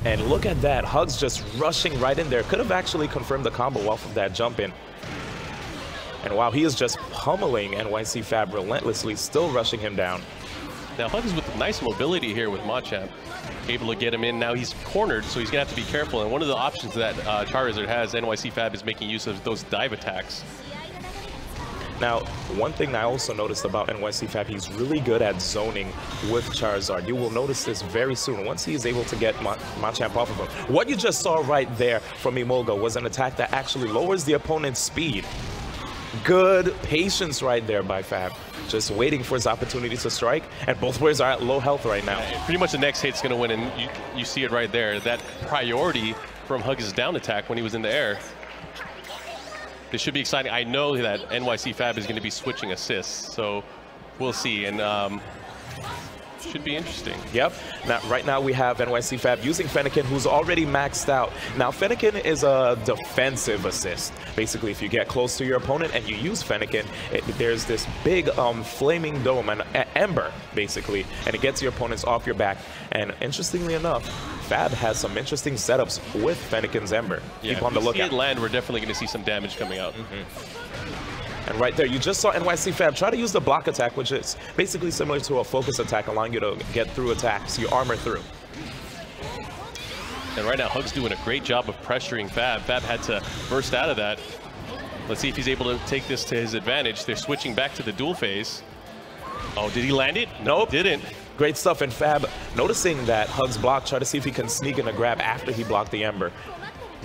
And look at that, Hugs just rushing right in there. Could have actually confirmed the combo off of that jump in. And wow, he is just pummeling NYC Fab relentlessly, still rushing him down. Now Hugs with nice mobility here with Machamp, able to get him in. Now he's cornered, so he's gonna have to be careful. And one of the options that Charizard has, NYC Fab, is making use of those dive attacks. Now, one thing I also noticed about NYC Fab, he's really good at zoning with Charizard. You will notice this very soon once he is able to get Machamp off of him. What you just saw right there from Emolga was an attack that actually lowers the opponent's speed. Good patience right there by Fab. Just waiting for his opportunity to strike, and both players are at low health right now. Pretty much the next hit's going to win, and you see it right there. That priority from Hugs' down attack when he was in the air. This should be exciting. I know that NYC Fab is going to be switching assists, so we'll see. And should be interesting. Yep. Now, right now we have NYC Fab using Fennekin, who's already maxed out. Now, Fennekin is a defensive assist. Basically, if you get close to your opponent and you use Fennekin, there's this big flaming dome, an ember, basically, and it gets your opponents off your back. And interestingly enough, Fab has some interesting setups with Fennekin's ember. Yeah, keep on the lookout. If we see it land, we're definitely going to see some damage coming out. And right there, you just saw NYC Fab try to use the block attack, which is basically similar to a focus attack, allowing you to get through attacks, you armor through. And right now, Hugs doing a great job of pressuring Fab. Fab had to burst out of that. Let's see if he's able to take this to his advantage. They're switching back to the dual phase. Oh, did he land it? Nope. Didn't. Great stuff. And Fab, noticing that Hugs blocked, try to see if he can sneak in a grab after he blocked the Ember.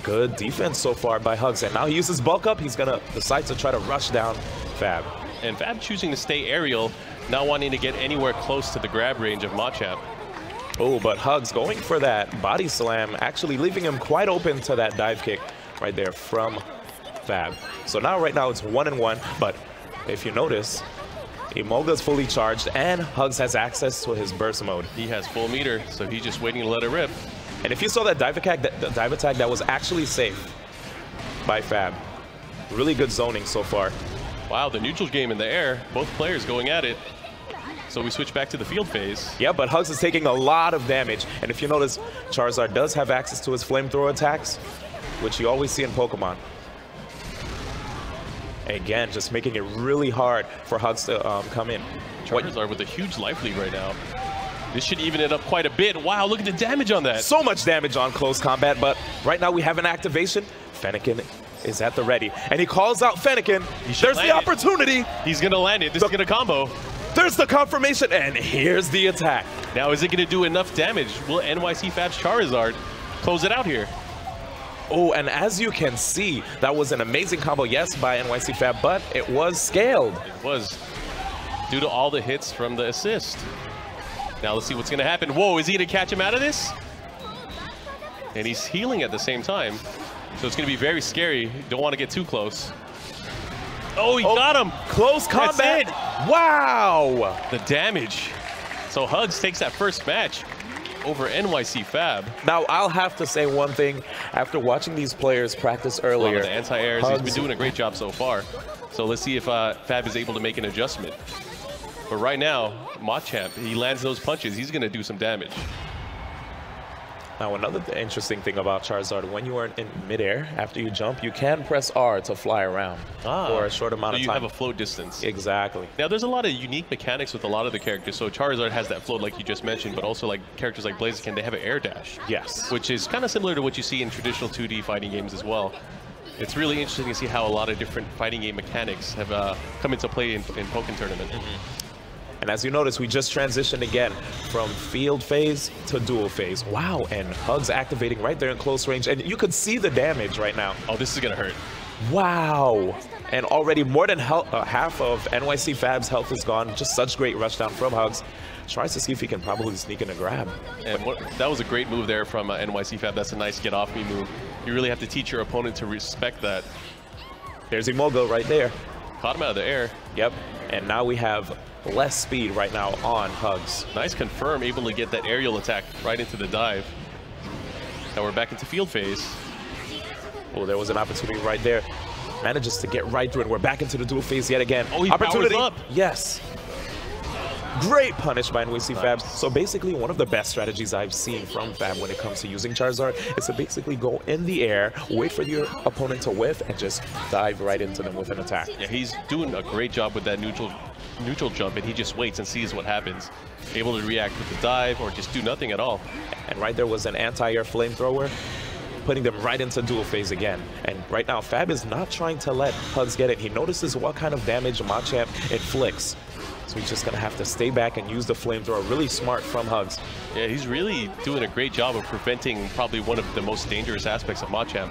Good defense so far by Hugs, and now he uses bulk up. He's gonna decide to try to rush down Fab. And Fab choosing to stay aerial, not wanting to get anywhere close to the grab range of Machamp. Oh, but Hugs going for that body slam, actually leaving him quite open to that dive kick right there from Fab. So now, right now, it's 1-1, but if you notice, Emolga's fully charged, and Hugs has access to his burst mode. He has full meter, so he's just waiting to let it rip. And if you saw that dive attack, that was actually safe by Fab. Really good zoning so far. Wow, the neutral game in the air. Both players going at it. So we switch back to the field phase. Yeah, but Hugs is taking a lot of damage. And if you notice, Charizard does have access to his flamethrower attacks, which you always see in Pokemon. Again, just making it really hard for Hugs to come in. Charizard with a huge life lead right now. This should even it up quite a bit. Wow, look at the damage on that. So much damage on close combat, but right now we have an activation. Fennekin is at the ready, and he calls out Fennekin. There's the opportunity. He's gonna land it. This is gonna combo. There's the confirmation, and here's the attack. Now, is it gonna do enough damage? Will NYC Fab's Charizard close it out here? Oh, and as you can see, that was an amazing combo, yes, by NYC Fab, but it was scaled. It was, due to all the hits from the assist. Now let's see what's gonna happen. Whoa, is he gonna catch him out of this? And he's healing at the same time. So it's gonna be very scary. Don't wanna get too close. Oh, he got him. Close combat. Wow. The damage. So Hugs takes that first match over NYC Fab. Now, I'll have to say one thing. After watching these players practice earlier, the anti-airs, he's been doing a great job so far. So let's see if Fab is able to make an adjustment. But right now, Machamp, he lands those punches, he's gonna do some damage. Now, another interesting thing about Charizard, when you are in midair, after you jump, you can press R to fly around for a short amount of time. So you have a float distance. Exactly. Now, there's a lot of unique mechanics with a lot of the characters. So Charizard has that float like you just mentioned, but also like characters like Blaziken, they have an air dash. Yes. Which is kind of similar to what you see in traditional 2D fighting games as well. It's really interesting to see how a lot of different fighting game mechanics have come into play in Pokken Tournament. And as you notice, we just transitioned again from field phase to dual phase. Wow, and Hugs activating right there in close range. And you could see the damage right now. Oh, this is gonna hurt. Wow. And already more than half of NYC Fab's health is gone. Just such great rushdown from Hugs. Tries to see if he can probably sneak in a grab. And that was a great move there from NYC Fab. That's a nice get off me move. You really have to teach your opponent to respect that. There's Emolga right there. Caught him out of the air. Yep. And now we have less speed right now on Hugs. Nice confirm, able to get that aerial attack right into the dive. Now we're back into field phase. Oh, there was an opportunity right there. Manages to get right through, and we're back into the dual phase yet again. Oh, he opportunity. powers up. Yes. Great punish by NYC Fab. So basically, one of the best strategies I've seen from Fab when it comes to using Charizard is to basically go in the air, wait for your opponent to whiff, and just dive right into them with an attack. Yeah, he's doing a great job with that neutral jump, and he just waits and sees what happens. Able to react with the dive or just do nothing at all. And right there was an anti-air flamethrower, putting them right into dual phase again. And right now, Fab is not trying to let Hugs get it. He notices what kind of damage Machamp inflicts. So he's just going to have to stay back and use the flamethrower. Really smart from Hugs. Yeah, he's really doing a great job of preventing probably one of the most dangerous aspects of Machamp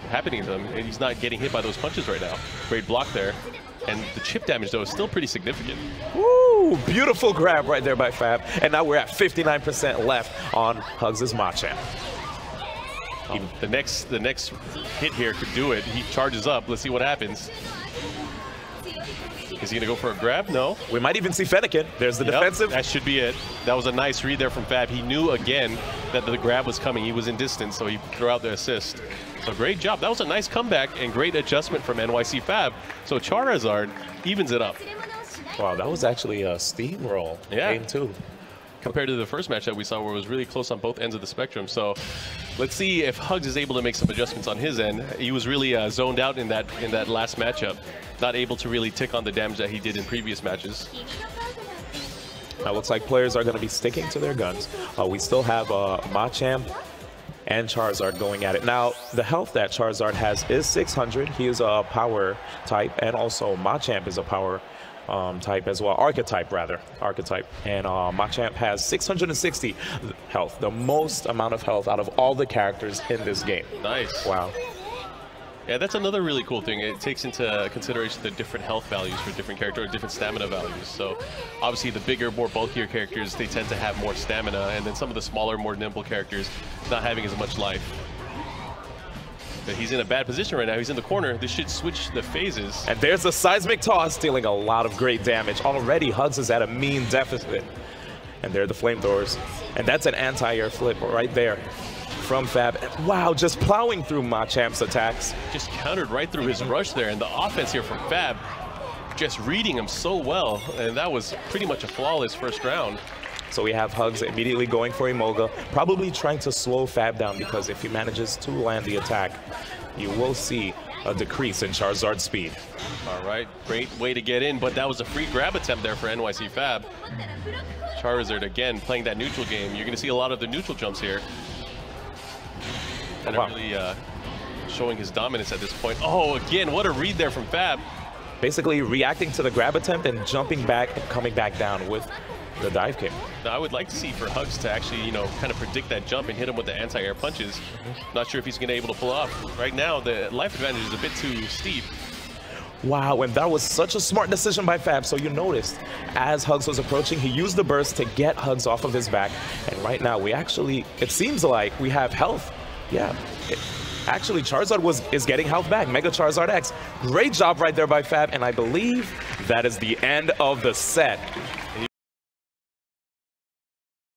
happening to him. And he's not getting hit by those punches right now. Great block there. And the chip damage, though, is still pretty significant. Woo! Beautiful grab right there by Fab. And now we're at 59% left on Hugs' Machamp. The next hit here could do it. He charges up. Let's see what happens. Is he going to go for a grab? No. We might even see Fennekin. There's the defensive. That should be it. That was a nice read there from Fab. He knew, again, that the grab was coming. He was in distance, so he threw out the assist. So great job. That was a nice comeback and great adjustment from NYC Fab. So Charizard evens it up. Wow, that was actually a steamroll. Yeah. Game 2. Compared to the first match that we saw where it was really close on both ends of the spectrum. So let's see if Hugs is able to make some adjustments on his end. He was really zoned out in that last matchup, not able to really tick on the damage that he did in previous matches. Now looks like players are going to be sticking to their guns. We still have Machamp and Charizard going at it. Now, the health that Charizard has is 600. He is a power type, and also Machamp is a power type as well, archetype. And Machamp has 660 health, the most amount of health out of all the characters in this game. Nice. Wow. Yeah, that's another really cool thing. It takes into consideration the different health values for different characters, or different stamina values. So obviously the bigger, more bulkier characters, they tend to have more stamina, and then some of the smaller, more nimble characters not having as much life. But he's in a bad position right now. He's in the corner. This should switch the phases. And there's a seismic toss dealing a lot of great damage. Already Hugs is at a mean deficit. And there are the flamethrowers. And that's an anti-air flip right there from Fab. Wow, just plowing through Machamp's attacks. Just countered right through his rush there. And the offense here from Fab, just reading him so well. And that was pretty much a flawless first round. So we have Hugs immediately going for Emolga, probably trying to slow Fab down, because if he manages to land the attack, you will see a decrease in Charizard's speed. All right, great way to get in, but that was a free grab attempt there for NYC Fab. Charizard, again, playing that neutral game. You're going to see a lot of the neutral jumps here. And really showing his dominance at this point. Oh, again, what a read there from Fab. Basically reacting to the grab attempt and jumping back and coming back down with the dive kick. Now, I would like to see for Hugs to actually, you know, kind of predict that jump and hit him with the anti-air punches. Not sure if he's going to be able to pull off. Right now, the life advantage is a bit too steep. Wow, and that was such a smart decision by Fab. So you noticed, as Hugs was approaching, he used the burst to get Hugs off of his back. And right now, we actually, it seems like we have health. Yeah. Actually, Charizard is getting health back. Mega Charizard X. Great job right there by Fab. And I believe that is the end of the set.